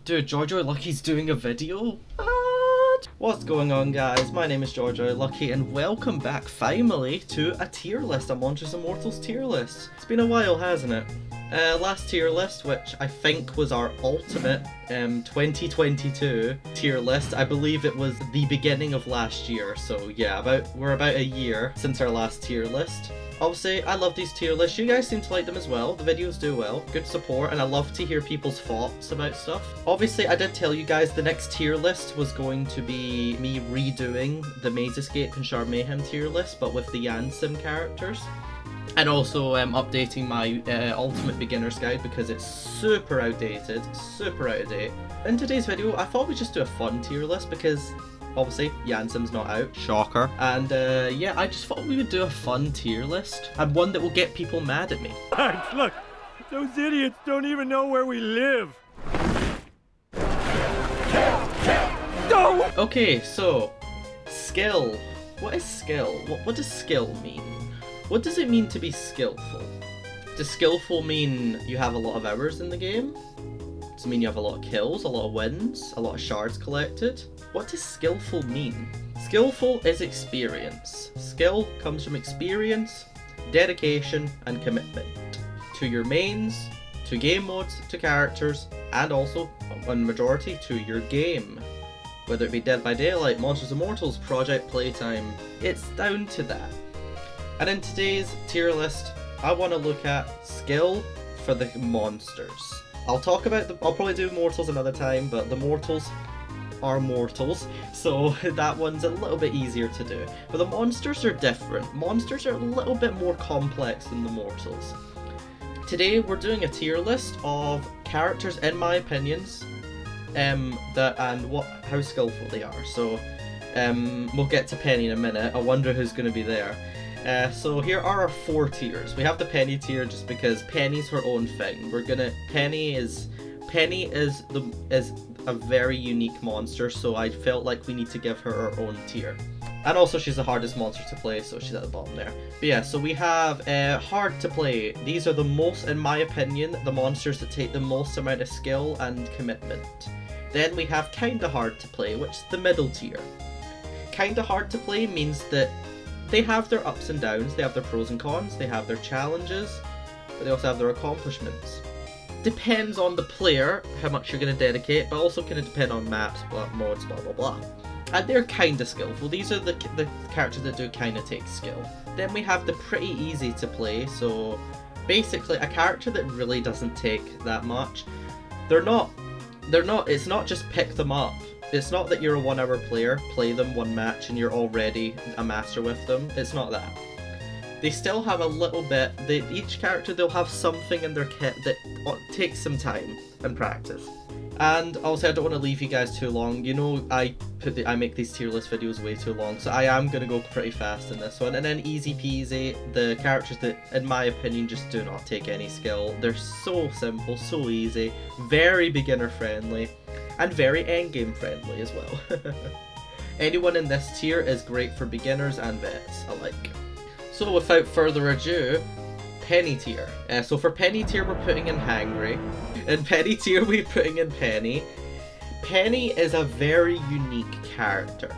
Dude, Jojo Lucky's doing a video? What? What's going on, guys? My name is Jojo Lucky and welcome back finally to a tier list, a Monsters and Mortals tier list. It's been a while, hasn't it? Last tier list, which I think was our ultimate 2022 tier list. I believe it was the beginning of last year, so yeah, we're about a year since our last tier list. Obviously, I love these tier lists. You guys seem to like them as well. The videos do well. Good support, and I love to hear people's thoughts about stuff. Obviously, I did tell you guys the next tier list was going to be me redoing the Maze Escape and Shard Mayhem tier list, but with the Yansim characters. And also updating my Ultimate Beginner's Guide because it's super outdated, super out of date. In today's video, I thought we'd just do a fun tier list because obviously Yansim's not out, shocker. And yeah, I just thought we would do a fun tier list and one that will get people mad at me. Guys, look, those idiots don't even know where we live. No! Okay, so skill. What is skill? What does skill mean? What does it mean to be skillful? Does skillful mean you have a lot of hours in the game? Does it mean you have a lot of kills, a lot of wins, a lot of shards collected? What does skillful mean? Skillful is experience. Skill comes from experience, dedication, and commitment. To your mains, to game modes, to characters, and also, in majority, to your game. Whether it be Dead by Daylight, Monsters and Mortals, Project Playtime, it's down to that. And in today's tier list, I want to look at skill for the monsters. I'll probably do mortals another time, but the mortals are mortals, so that one's a little bit easier to do. But the monsters are different. Monsters are a little bit more complex than the mortals. Today we're doing a tier list of characters, in my opinions, how skillful they are. So we'll get to Penny in a minute. I wonder who's going to be there. So here are our 4 tiers. We have the Penny tier just because Penny's her own thing. Penny is a very unique monster, so I felt like we need to give her her own tier. And also she's the hardest monster to play, so she's at the bottom there. But yeah, so we have hard to play. These are the most, in my opinion, the monsters that take the most amount of skill and commitment. Then we have kinda hard to play, which is the middle tier. Kinda hard to play means that they have their ups and downs, they have their pros and cons, they have their challenges, but they also have their accomplishments. Depends on the player, how much you're going to dedicate, but also going to depend on maps, mods, blah blah blah. And they're kinda skillful. These are the characters that do kinda take skill. Then we have the pretty easy to play, so basically a character that really doesn't take that much. It's not just pick them up. It's not that you're a 1 hour player, play them one match and you're already a master with them. It's not that. They still have a little bit, each character they'll have something in their kit that takes some time and practice. And also I don't want to leave you guys too long. You know I make these tier list videos way too long, so I am going to go pretty fast in this one. And then easy peasy, the characters that in my opinion just do not take any skill. They're so simple, so easy, very beginner friendly. And very endgame friendly as well. Anyone in this tier is great for beginners and vets alike. So without further ado, Penny tier. So for Penny tier we're putting in Hangry. In Penny tier we're putting in Penny. Penny is a very unique character.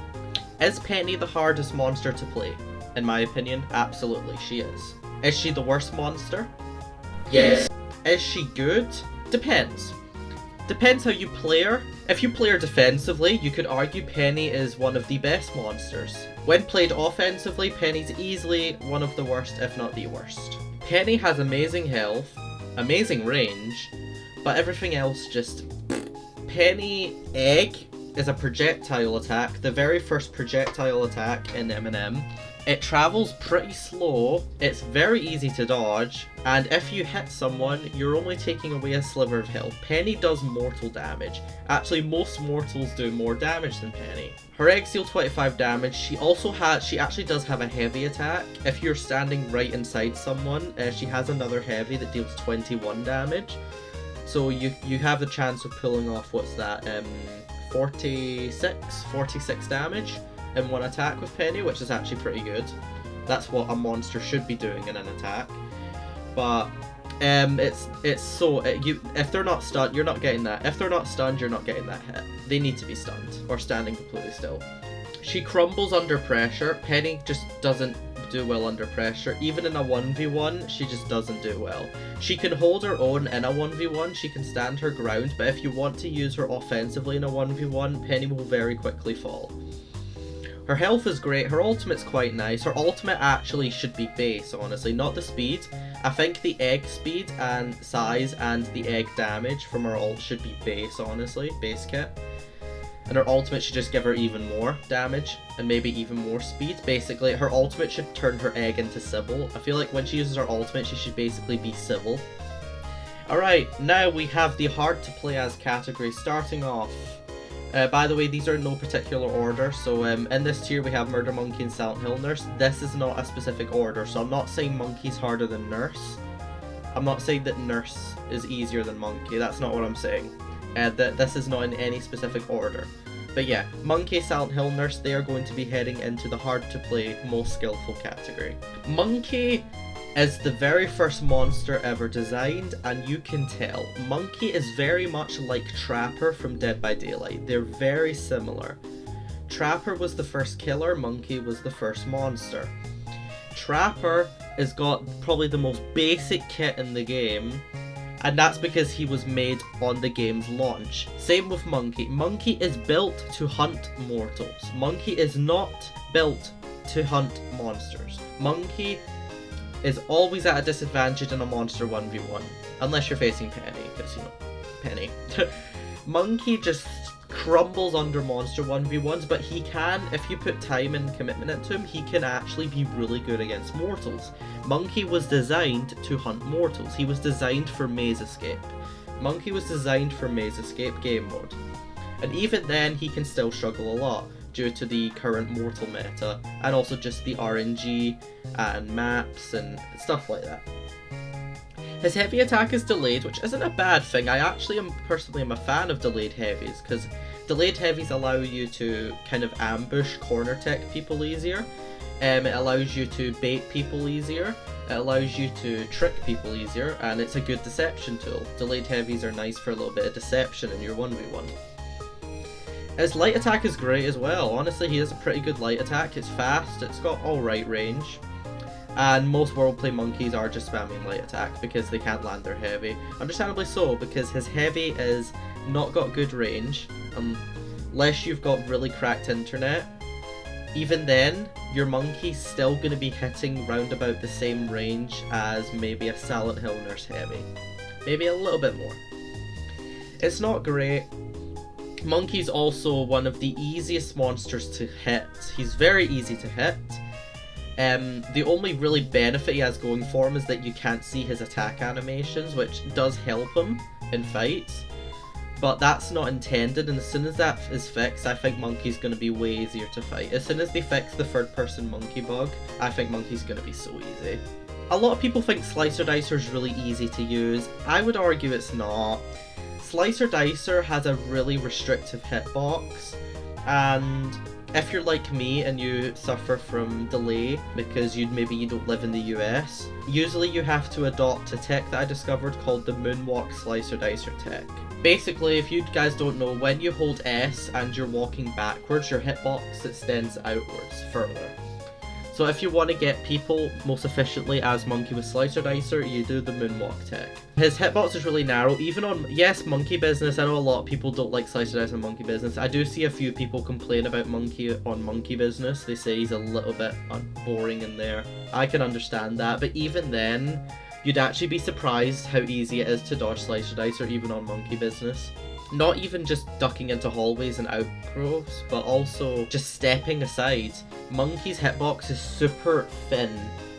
Is Penny the hardest monster to play? In my opinion, absolutely she is. Is she the worst monster? Yes. Is she good? Depends. Depends how you play her. If you play her defensively, you could argue Penny is one of the best monsters. When played offensively, Penny's easily one of the worst, if not the worst. Penny has amazing health, amazing range, but everything else just... Penny Egg is a projectile attack, the very first projectile attack in M&M. It travels pretty slow, it's very easy to dodge, and if you hit someone, you're only taking away a sliver of health. Penny does mortal damage. Actually, most mortals do more damage than Penny. Her eggs deal 25 damage. She actually does have a heavy attack. If you're standing right inside someone, she has another heavy that deals 21 damage. So you have the chance of pulling off, 46 damage in one attack with Penny, which is actually pretty good. That's what a monster should be doing in an attack. But If they're not stunned, you're not getting that. If they're not stunned, you're not getting that hit. They need to be stunned or standing completely still. She crumbles under pressure. Penny just doesn't do well under pressure. Even in a 1v1, she just doesn't do well. She can hold her own in a 1v1, she can stand her ground, but if you want to use her offensively in a 1v1, Penny will very quickly fall. Her health is great, her ultimate's quite nice. Her ultimate actually should be base, honestly, not the speed. I think the egg speed and size and the egg damage from her ult should be base, honestly, base kit. And her ultimate should just give her even more damage and maybe even more speed. Basically, her ultimate should turn her egg into Sybil. I feel like when she uses her ultimate, she should basically be Sybil. Alright, now we have the hard to play as category starting off. By the way, these are in no particular order, so in this tier we have Murder Monkey and Silent Hill Nurse. This is not a specific order, so I'm not saying Monkey's harder than Nurse. I'm not saying that Nurse is easier than Monkey, that's not what I'm saying. This is not in any specific order. But yeah, Monkey, Silent Hill Nurse, they are going to be heading into the hard to play, most skillful category. Monkey is the very first monster ever designed, and you can tell. Monkey is very much like Trapper from Dead by Daylight. They're very similar. Trapper was the first killer, Monkey was the first monster. Trapper has got probably the most basic kit in the game, and that's because he was made on the game's launch. Same with Monkey. Monkey is built to hunt mortals. Monkey is not built to hunt monsters. Monkey is always at a disadvantage in a monster 1v1. Unless you're facing Penny, because, you know, Penny. Monkey just crumbles under monster 1v1s, but he can, if you put time and commitment into him, he can actually be really good against mortals. Monkey was designed to hunt mortals. He was designed for maze escape. Monkey was designed for maze escape game mode. And even then, he can still struggle a lot due to the current mortal meta, and also just the RNG and maps and stuff like that. His heavy attack is delayed, which isn't a bad thing. I actually personally am a fan of delayed heavies, because delayed heavies allow you to kind of ambush, corner tech people easier. It allows you to bait people easier. It allows you to trick people easier, and it's a good deception tool. Delayed heavies are nice for a little bit of deception in your 1v1. His light attack is great as well. Honestly, he has a pretty good light attack. It's fast, it's got alright range. And most Worldplay monkeys are just spamming light attack because they can't land their heavy. Understandably so, because his heavy is not got good range, unless you've got really cracked internet. Even then, your monkey's still going to be hitting round about the same range as maybe a Silent Hill Nurse heavy. Maybe a little bit more. It's not great. Monkey's also one of the easiest monsters to hit. He's very easy to hit. The only really benefit he has going for him is that you can't see his attack animations, which does help him in fights. But that's not intended, and as soon as that is fixed, I think Monkey's going to be way easier to fight. As soon as they fix the third person monkey bug, I think Monkey's going to be so easy. A lot of people think Slicer Dicer is really easy to use. I would argue it's not. Slicer Dicer has a really restrictive hitbox, and if you're like me and you suffer from delay because maybe you don't live in the US, usually you have to adopt a tech that I discovered called the Moonwalk Slicer Dicer tech. Basically, if you guys don't know, when you hold S and you're walking backwards, your hitbox extends outwards further. So if you want to get people most efficiently as Monkey with Slicer Dicer, you do the Moonwalk tech. His hitbox is really narrow, even on, yes, Monkey Business. I know a lot of people don't like Slicer Dicer on Monkey Business. I do see a few people complain about Monkey on Monkey Business. They say he's a little bit boring in there. I can understand that, but even then, you'd actually be surprised how easy it is to dodge Slicer Dicer even on Monkey Business. Not even just ducking into hallways and outgrowths, but also just stepping aside. Monkey's hitbox is super thin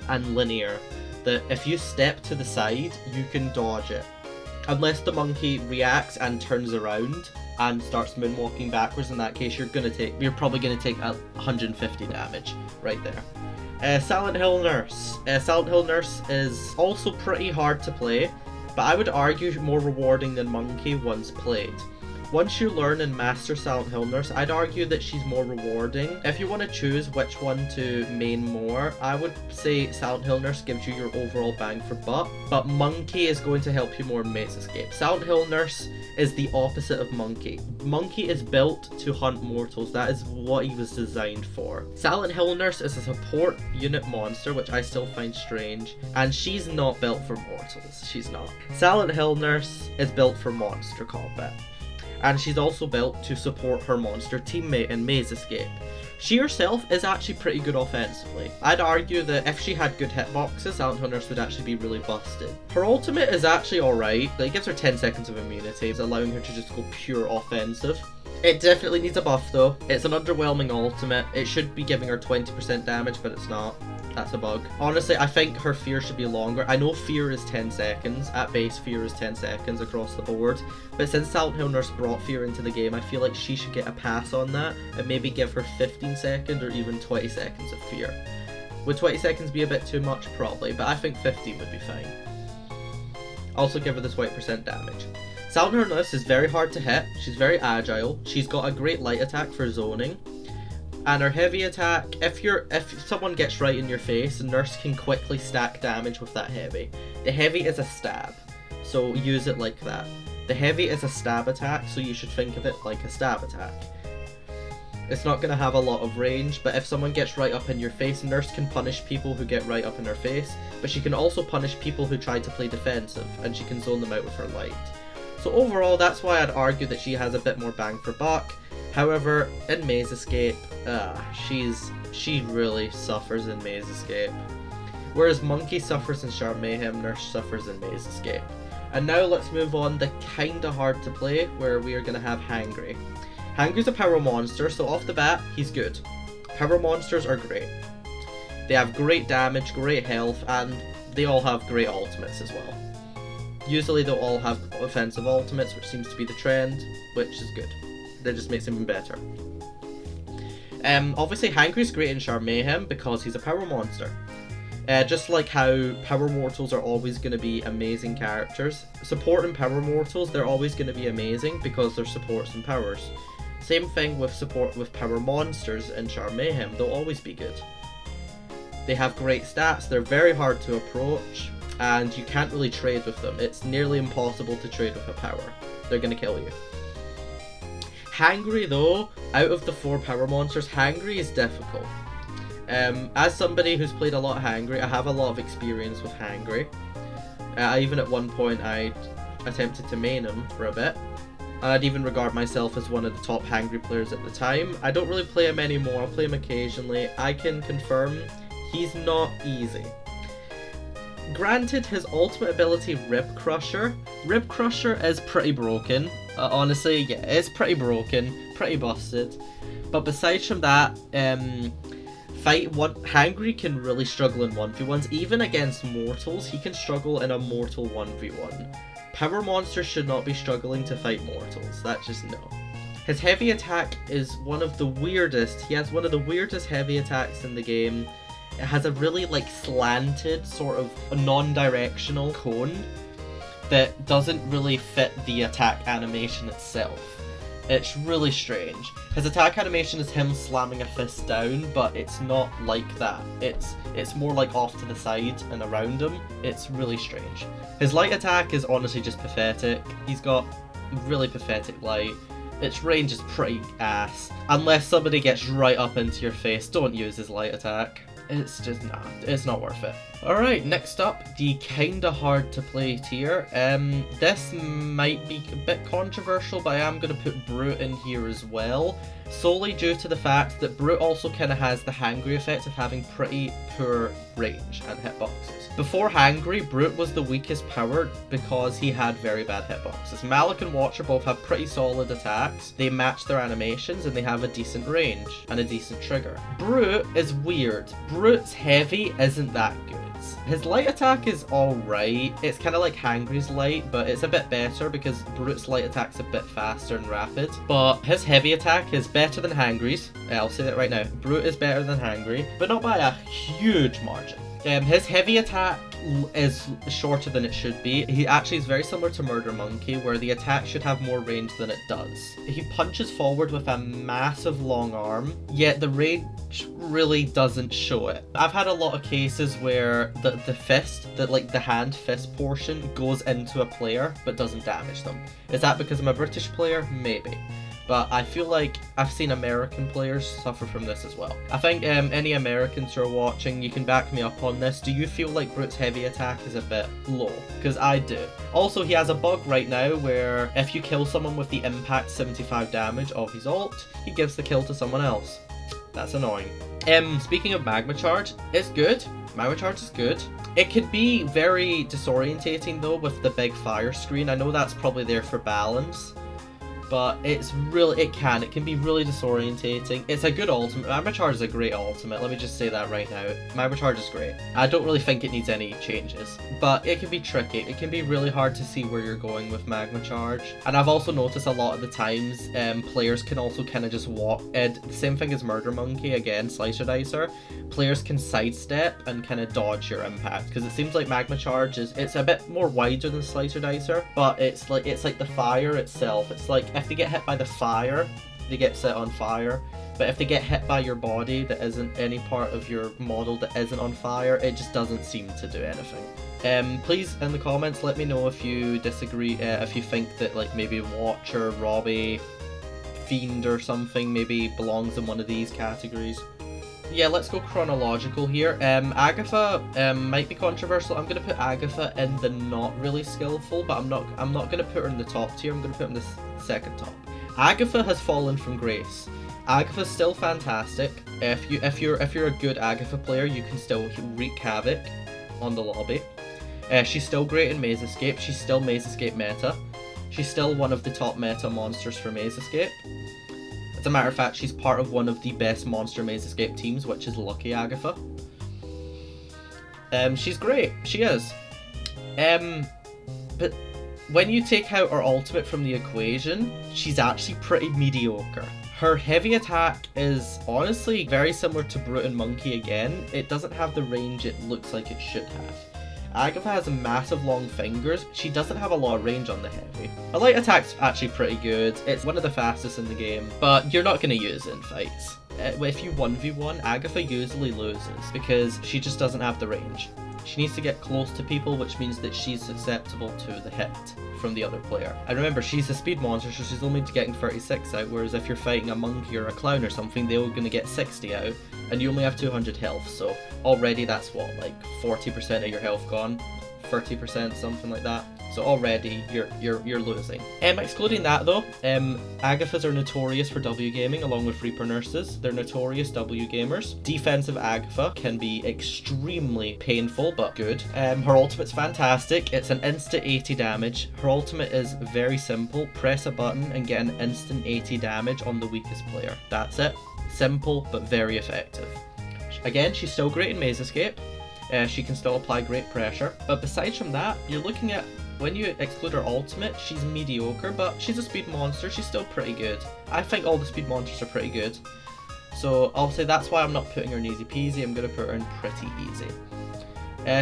and linear, that if you step to the side, you can dodge it. Unless the monkey reacts and turns around and starts moonwalking backwards, in that case you're probably gonna take 150 damage right there. Silent Hill Nurse. Silent Hill Nurse is also pretty hard to play, but I would argue more rewarding than Monkey once played. Once you learn and master Silent Hill Nurse, I'd argue that she's more rewarding. If you want to choose which one to main more, I would say Silent Hill Nurse gives you your overall bang for buck, but Monkey is going to help you more in Maze Escape. Silent Hill Nurse is the opposite of Monkey. Monkey is built to hunt mortals. That is what he was designed for. Silent Hill Nurse is a support unit monster, which I still find strange, and she's not built for mortals. She's not. Silent Hill Nurse is built for monster combat, and she's also built to support her monster teammate in Maze Escape. She herself is actually pretty good offensively. I'd argue that if she had good hitboxes, Silent Hill Nurse would actually be really busted. Her ultimate is actually alright. It gives her 10 seconds of immunity, allowing her to just go pure offensive. It definitely needs a buff though. It's an underwhelming ultimate. It should be giving her 20% damage, but it's not. That's a bug. Honestly, I think her fear should be longer. I know fear is 10 seconds. At base, fear is 10 seconds across the board. But since Silent Hill Nurse brought fear into the game, I feel like she should get a pass on that and maybe give her 15 seconds or even 20 seconds of fear. Would 20 seconds be a bit too much? Probably, but I think 15 would be fine. Also give her the 20% damage. Silent Hill Nurse is very hard to hit. She's very agile. She's got a great light attack for zoning. And her heavy attack, if someone gets right in your face, Nurse can quickly stack damage with that heavy. The heavy is a stab, so use it like that. The heavy is a stab attack, so you should think of it like a stab attack. It's not going to have a lot of range, but if someone gets right up in your face, Nurse can punish people who get right up in her face, but she can also punish people who try to play defensive, and she can zone them out with her light. So overall, that's why I'd argue that she has a bit more bang for buck. However, in Maze Escape, she really suffers in Maze Escape. Whereas Monkey suffers in Sharp Mayhem, Nurse suffers in Maze Escape. And now let's move on to kinda hard to play, where we are gonna have Hangry. Hangry's a power monster, so off the bat, he's good. Power monsters are great. They have great damage, great health, and they all have great ultimates as well. Usually they'll all have offensive ultimates, which seems to be the trend, which is good. That just makes him even better. Obviously Hangry's great in Sharp Mayhem because he's a power monster. Just like how power mortals are always going to be amazing characters, support and power mortals, they're always going to be amazing because they're supports and powers. Same thing with support with power monsters in Sharp Mayhem, they'll always be good. They have great stats, they're very hard to approach, and you can't really trade with them. It's nearly impossible to trade with a power. They're going to kill you. Hangry though, out of the 4 power monsters, Hangry is difficult. As somebody who's played a lot of Hangry, I have a lot of experience with Hangry. Even at one point I attempted to main him for a bit. I'd even regard myself as one of the top Hangry players at the time. I don't really play him anymore, I'll play him occasionally. I can confirm he's not easy. Granted, his ultimate ability, Rib Crusher is pretty broken. Honestly, yeah, it's pretty broken, pretty busted. But besides from that, Hangry can really struggle in 1v1s. Even against mortals, he can struggle in a mortal 1v1. Power monsters should not be struggling to fight mortals, that's just no. His heavy attack is one of the weirdest. He has one of the weirdest heavy attacks in the game. It has a really slanted, sort of non-directional cone that doesn't really fit the attack animation itself. It's really strange. His attack animation is him slamming a fist down, but it's not like that. It's more like off to the side and around him. It's really strange. His light attack is honestly just pathetic. He's got really pathetic light. Its range is pretty ass. Unless somebody gets right up into your face, don't use his light attack. It's just, nah, it's not worth it. Alright, next up, the kinda hard to play tier. This might be a bit controversial, but I am going to put Brute in here as well. Solely due to the fact that Brute also kinda has the Hangry effect of having pretty poor range and hitboxes. Before Hangry, Brute was the weakest power because he had very bad hitboxes. Malik and Watcher both have pretty solid attacks, they match their animations, and they have a decent range and a decent trigger. Brute is weird. Brute's heavy isn't that good. His light attack is alright. It's kind of like Hangry's light, but it's a bit better because Brute's light attack's a bit faster and rapid. But his heavy attack is better than Hangry's. I'll say that right now. Brute is better than Hangry, but not by a huge margin. His heavy attack is shorter than it should be. He actually is very similar to Murder Monkey, where the attack should have more range than it does. He punches forward with a massive long arm, yet the range really doesn't show it. I've had a lot of cases where the fist, the hand fist portion goes into a player but doesn't damage them. Is that because I'm a British player? Maybe. But I feel like I've seen American players suffer from this as well. I think any Americans who are watching, you can back me up on this. Do you feel like Brute's heavy attack is a bit low? Because I do. Also, he has a bug right now where if you kill someone with the impact 75 damage of his ult, he gives the kill to someone else. That's annoying. Speaking of Magma Charge, it's good. Magma Charge is good. It could be very disorientating though with the big fire screen. I know that's probably there for balance, but it can be really disorientating. It's a good ultimate. Magma Charge is a great ultimate, let me just say that right now. Magma Charge is great. I don't really think it needs any changes, but it can be tricky. It can be really hard to see where you're going with Magma Charge. And I've also noticed a lot of the times players can also kind of just walk, the same thing as Murder Monkey, again, Slicer Dicer. Players can sidestep and kind of dodge your impact, because it seems like Magma Charge it's a bit more wider than Slicer Dicer, but it's like the fire itself. It's like if they get hit by the fire, they get set on fire. But if they get hit by your body that isn't any part of your model that isn't on fire, it just doesn't seem to do anything. Please, in the comments, let me know if you disagree, if you think that like maybe Watcher, Robbie, Fiend or something maybe belongs in one of these categories. Yeah, let's go chronological here. Agatha might be controversial. I'm gonna put Agatha in the not really skillful, but I'm not gonna put her in the top tier. I'm gonna put her in the second top. Agatha has fallen from grace. Agatha's still fantastic. If you're a good Agatha player, you can still wreak havoc on the lobby. She's still great in Maze Escape. She's still Maze Escape meta. She's still one of the top meta monsters for Maze Escape. As a matter of fact, she's part of one of the best monster Maze Escape teams, which is Lucky Agatha. She's great. She is. But when you take out her ultimate from the equation, she's actually pretty mediocre. Her heavy attack is honestly very similar to Brute and Monkey again. It doesn't have the range it looks like it should have. Agatha has massive long fingers. She doesn't have a lot of range on the heavy. Her light attack's actually pretty good. It's one of the fastest in the game, but you're not going to use it in fights. If you 1v1, Agatha usually loses because she just doesn't have the range. She needs to get close to people, which means that she's susceptible to the hit from the other player. And remember, she's a speed monster, so she's only getting 36 out, whereas if you're fighting a monkey or a clown or something, they're going to get 60 out, and you only have 200 health, so already that's what, like 40% of your health gone? 30%, something like that. So already you're losing. Excluding that though, Agathas are notorious for W gaming along with Reaper nurses. They're notorious W gamers. Defensive Agatha can be extremely painful but good. Her ultimate's fantastic. It's an instant 80 damage. Her ultimate is very simple. Press a button and get an instant 80 damage on the weakest player. That's it. Simple but very effective. Again, she's still great in Maze Escape. She can still apply great pressure. But besides from that, you're looking at, when you exclude her ultimate, she's mediocre, but she's a speed monster. She's still pretty good. I think all the speed monsters are pretty good. So I'll say that's why I'm not putting her in easy peasy. I'm going to put her in pretty easy.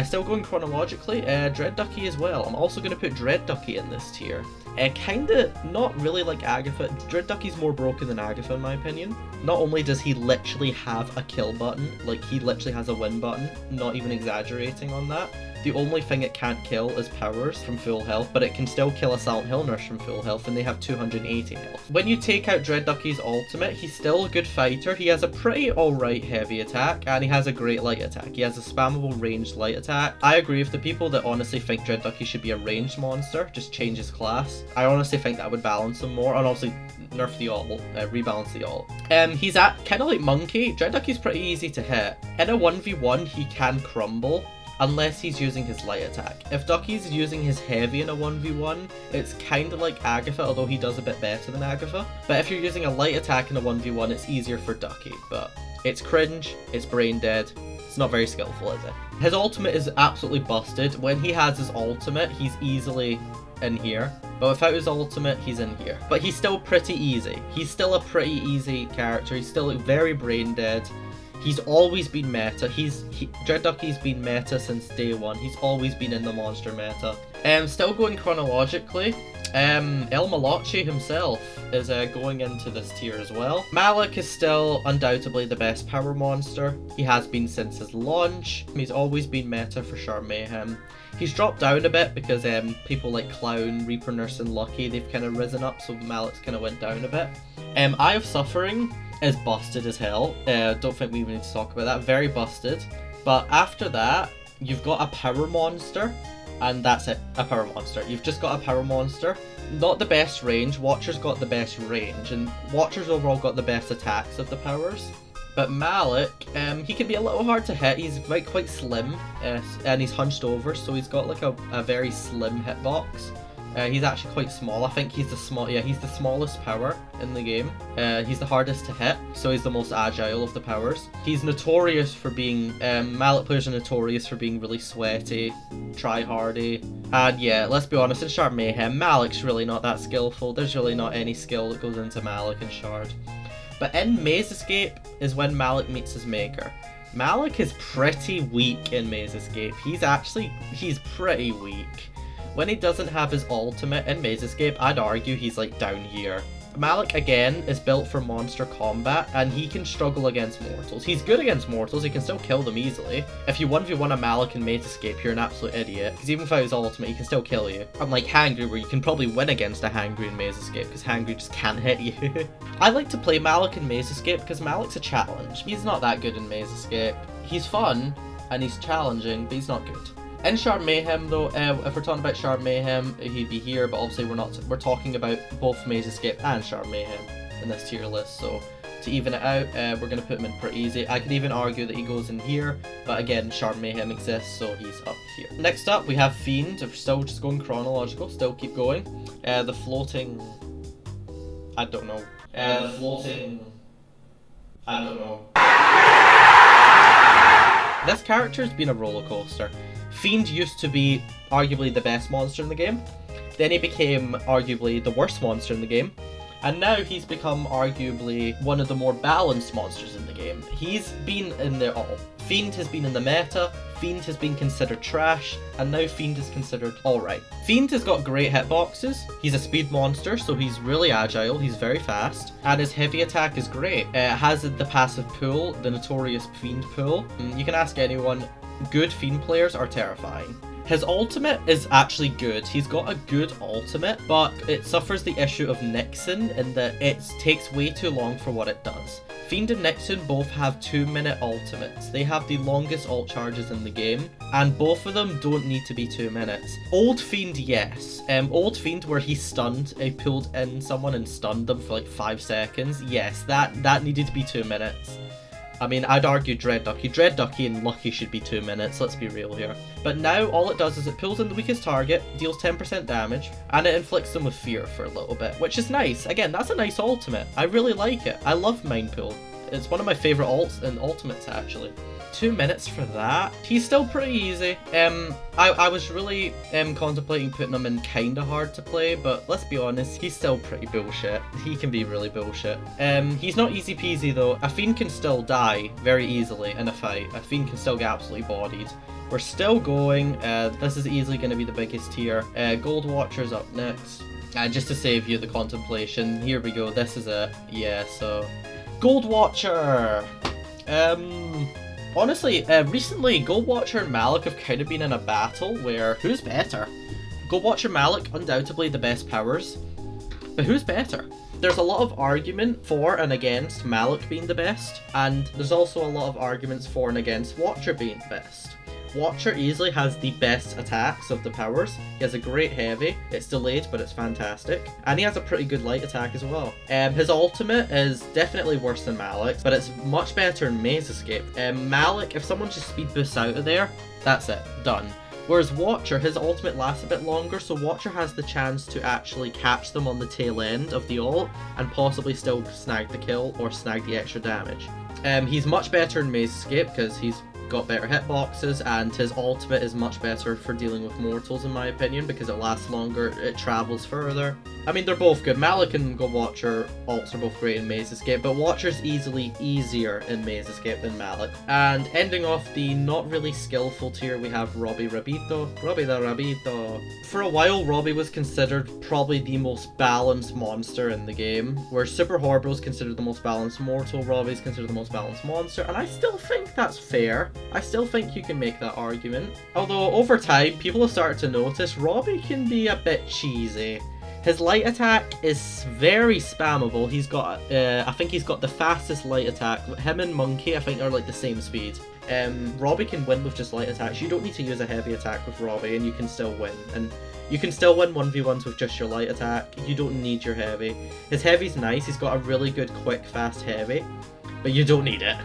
Still going chronologically, Dread Ducky as well. I'm also going to put Dread Ducky in this tier. Kinda not really like Agatha. Dread Ducky's more broken than Agatha in my opinion. Not only does he literally have a kill button, like he literally has a win button, not even exaggerating on that. The only thing it can't kill is powers from full health, but it can still kill a Silent Hill Nurse from full health, and they have 280 health. When you take out Dread Ducky's ultimate, he's still a good fighter. He has a pretty alright heavy attack, and he has a great light attack. He has a spammable ranged light attack. I agree with the people that honestly think Dread Ducky should be a ranged monster, just change his class. I honestly think that would balance him more, and obviously nerf the ult, rebalance the ult. He's kind of like Monkey. Dread Ducky's pretty easy to hit. In a 1v1, he can crumble, unless he's using his light attack. If Ducky's using his heavy in a 1v1, it's kind of like Agatha, although he does a bit better than Agatha. But if you're using a light attack in a 1v1, it's easier for Ducky, but it's cringe, it's brain dead, it's not very skillful, is it? His ultimate is absolutely busted. When he has his ultimate, he's easily in here, but without his ultimate, he's in here. But he's still pretty easy. He's still a pretty easy character. He's still very brain dead. He's always been meta. Dread Ducky's been meta since day one. He's always been in the monster meta. Still going chronologically, El Malachi himself is going into this tier as well. Malik is still undoubtedly the best power monster. He has been since his launch. He's always been meta for Sharp Mayhem. He's dropped down a bit because people like Clown, Reaper Nurse, and Lucky, they've kind of risen up, so Malik's kind of went down a bit. Eye of Suffering is busted as hell. Don't think we even need to talk about that. Very busted. But after that, you've got a power monster, and that's it. A power monster. You've just got a power monster. Not the best range. Watcher's got the best range, and Watcher's overall got the best attacks of the powers. But Malik, he can be a little hard to hit. He's quite slim, and he's hunched over, so he's got like a very slim hitbox. He's actually quite small. I think he's the smallest power in the game. He's the hardest to hit, so he's the most agile of the powers. He's notorious for being, Malik players are notorious for being really sweaty, try-hardy. And yeah, let's be honest, in Shard Mayhem, Malik's really not that skillful. There's really not any skill that goes into Malik and Shard. But in Maze Escape is when Malik meets his maker. Malik is pretty weak in Maze Escape. He's pretty weak. When he doesn't have his ultimate in Maze Escape, I'd argue he's like down here. Malik, again, is built for monster combat, and he can struggle against mortals. He's good against mortals, he can still kill them easily. If you 1v1 a Malik in Maze Escape, you're an absolute idiot, because even without his ultimate, he can still kill you. Unlike Hangry, where you can probably win against a Hangry in Maze Escape, because Hangry just can't hit you. I like to play Malik in Maze Escape, because Malik's a challenge. He's not that good in Maze Escape. He's fun, and he's challenging, but he's not good. In Shard Mayhem though, if we're talking about Shard Mayhem, he'd be here, but obviously we're talking about both Maze Escape and Shard Mayhem in this tier list, so to even it out, we're going to put him in pretty easy. I could even argue that he goes in here, but again, Shard Mayhem exists, so he's up here. Next up, we have Fiend. If we're still just going chronological, still keep going. The floating... I don't know. The floating... I don't know. This character's been a roller coaster. Fiend used to be arguably the best monster in the game, then he became arguably the worst monster in the game, and now he's become arguably one of the more balanced monsters in the game. He's been in there all. Fiend has been in the meta, Fiend has been considered trash, and now Fiend is considered alright. Fiend has got great hitboxes, he's a speed monster, so he's really agile, he's very fast, and his heavy attack is great. It has the passive pool, the notorious Fiend pool. You can ask anyone, good Fiend players are terrifying. His ultimate is actually good. He's got a good ultimate, but it suffers the issue of Nixon in that it takes way too long for what it does. Fiend and Nixon both have 2-minute ultimates. They have the longest ult charges in the game, and both of them don't need to be 2 minutes. Old Fiend, yes. Old Fiend where he pulled in someone and stunned them for like 5 seconds, yes, that needed to be 2 minutes. I mean, I'd argue Dread Ducky. Dread Ducky and Lucky should be 2 minutes, let's be real here. But now all it does is it pulls in the weakest target, deals 10% damage, and it inflicts them with fear for a little bit, which is nice. Again, that's a nice ultimate. I really like it. I love Mind Pool. It's one of my favourite ults and ultimates, actually. 2 minutes for that. He's still pretty easy. I was really contemplating putting him in kinda hard to play, but let's be honest, he's still pretty bullshit. He can be really bullshit. He's not easy peasy though. A Fiend can still die very easily in a fight. A Fiend can still get absolutely bodied. We're still going. This is easily going to be the biggest tier. Gold Watcher's up next. Just to save you the contemplation, here we go. This is it. Yeah, so... Gold Watcher! Honestly, recently, Gold Watcher and Malik have kind of been in a battle where who's better? Gold Watcher Malik, undoubtedly the best powers, but who's better? There's a lot of argument for and against Malik being the best, and there's also a lot of arguments for and against Watcher being the best. Watcher easily has the best attacks of the powers. He has a great heavy, it's delayed but it's fantastic, and he has a pretty good light attack as well. His ultimate is definitely worse than Malik's, but it's much better in Maze Escape. Malik, if someone just speed boosts out of there, that's it, done. Whereas Watcher, his ultimate lasts a bit longer, so Watcher has the chance to actually catch them on the tail end of the ult and possibly still snag the kill or snag the extra damage. He's much better in Maze Escape because he's got better hitboxes, and his ultimate is much better for dealing with mortals in my opinion because it lasts longer, it travels further. I mean, they're both good. Malik and Go Watcher ults are both great in Maze Escape, but Watcher's easily easier in Maze Escape than Malik. And ending off the not really skillful tier, we have Robbie Rabito. Robbie the Rabito. For a while, Robbie was considered probably the most balanced monster in the game, where Super Horrible is considered the most balanced mortal, Robbie's considered the most balanced monster, and I still think that's fair. I still think you can make that argument. Although, over time, people have started to notice Robbie can be a bit cheesy. His light attack is very spammable. He's got, I think he's got the fastest light attack. Him and Monkey, I think, are like the same speed. Robbie can win with just light attacks. You don't need to use a heavy attack with Robbie, and you can still win. And you can still win 1v1s with just your light attack. You don't need your heavy. His heavy's nice. He's got a really good, quick, fast heavy, but you don't need it.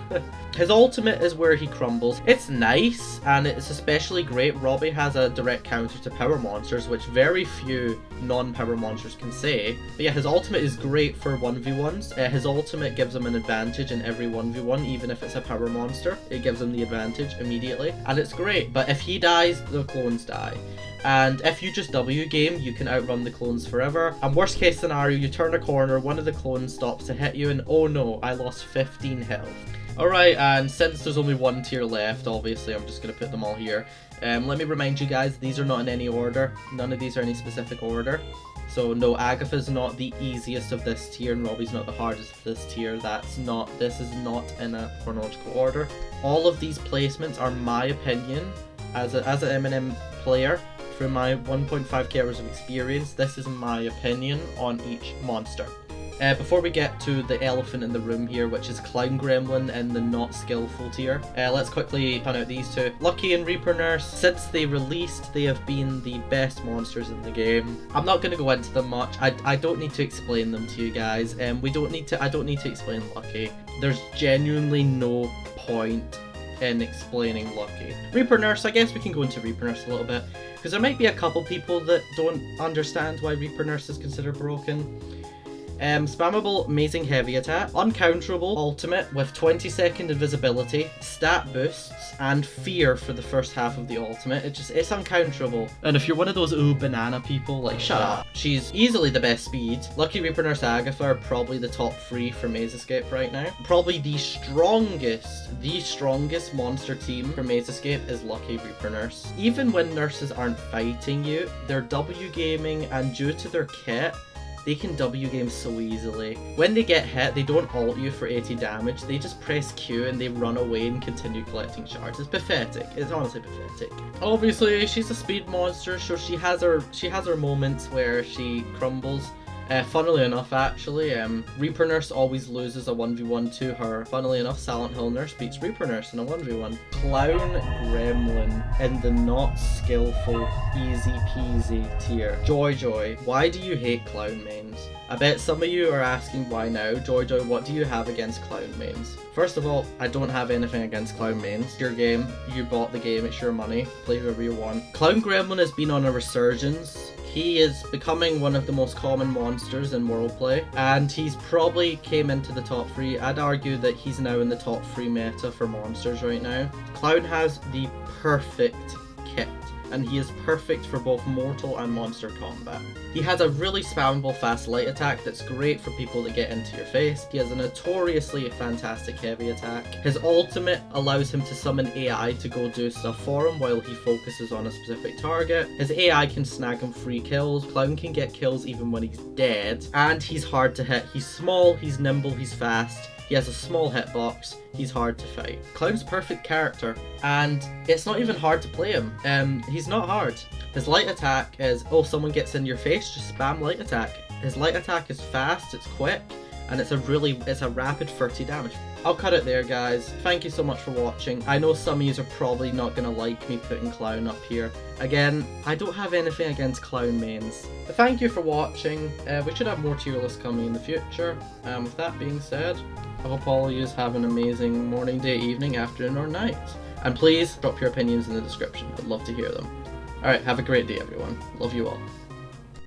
His ultimate is where he crumbles. It's nice, and it's especially great. Robbie has a direct counter to power monsters, which very few non-power monsters can say. But yeah, his ultimate is great for 1v1s. His ultimate gives him an advantage in every 1v1, even if it's a power monster. It gives him the advantage immediately, and it's great. But if he dies, the clones die. And if you just W game, you can outrun the clones forever. And worst case scenario, you turn a corner, one of the clones stops to hit you, and oh no, I lost 15 health. Alright, and since there's only one tier left, obviously I'm just going to put them all here. Let me remind you guys, these are not in any order. None of these are in any specific order. So no, Agatha's not the easiest of this tier, and Robbie's not the hardest of this tier. This is not in a chronological order. All of these placements are my opinion as an M&M player. Through my 1.5k hours of experience, this is my opinion on each monster. Before we get to the elephant in the room here, which is Clown Gremlin in the not skillful tier, let's quickly point out these two. Lucky and Reaper Nurse, since they released, they have been the best monsters in the game. I'm not going to go into them much. I don't need to explain them to you guys. I don't need to explain Lucky. There's genuinely no point in explaining Lucky. Reaper Nurse, I guess we can go into Reaper Nurse a little bit, because there might be a couple people that don't understand why Reaper Nurse is considered broken. Spammable amazing heavy attack, uncounterable ultimate with 20-second invisibility, stat boosts, and fear for the first half of the ultimate. It's uncounterable. And if you're one of those ooh banana people, like shut up. She's easily the best speed. Lucky, Reaper Nurse, Agatha are probably the top 3 for Maze Escape right now. Probably the strongest monster team for Maze Escape is Lucky, Reaper Nurse. Even when nurses aren't fighting you, they're W gaming, and due to their kit, they can W game so easily. When they get hit, they don't ult you for 80 damage, they just press Q and they run away and continue collecting shards. It's pathetic. It's honestly pathetic. Obviously, she's a speed monster, so she has her moments where she crumbles. Funnily enough, actually, Reaper Nurse always loses a 1v1 to her. Funnily enough, Silent Hill Nurse beats Reaper Nurse in a 1v1. Clown Gremlin in the not skillful, easy peasy tier. Joy, why do you hate clown mains? I bet some of you are asking why now. Joy, what do you have against clown mains? First of all, I don't have anything against clown mains. It's your game, you bought the game, it's your money. Play whoever you want. Clown Gremlin has been on a resurgence. He is becoming one of the most common monsters in world play, and he's probably came into the top 3. I'd argue that he's now in the top 3 meta for monsters right now. Clown has the perfect kit, and he is perfect for both mortal and monster combat. He has a really spammable fast light attack that's great for people that get into your face. He has a notoriously fantastic heavy attack. His ultimate allows him to summon AI to go do stuff for him while he focuses on a specific target. His AI can snag him free kills. Clown can get kills even when he's dead. And he's hard to hit. He's small, he's nimble, he's fast. He has a small hitbox, he's hard to fight. Clown's perfect character, and it's not even hard to play him. He's not hard. His light attack is, oh, someone gets in your face, just spam light attack. His light attack is fast, it's quick, and it's a rapid 30 damage. I'll cut it there, guys. Thank you so much for watching. I know some of you are probably not going to like me putting Clown up here. Again, I don't have anything against Clown mains. But thank you for watching. We should have more tier lists coming in the future. With that being said, I hope all of you have an amazing morning, day, evening, afternoon, or night. And please drop your opinions in the description. I'd love to hear them. Alright, have a great day, everyone. Love you all.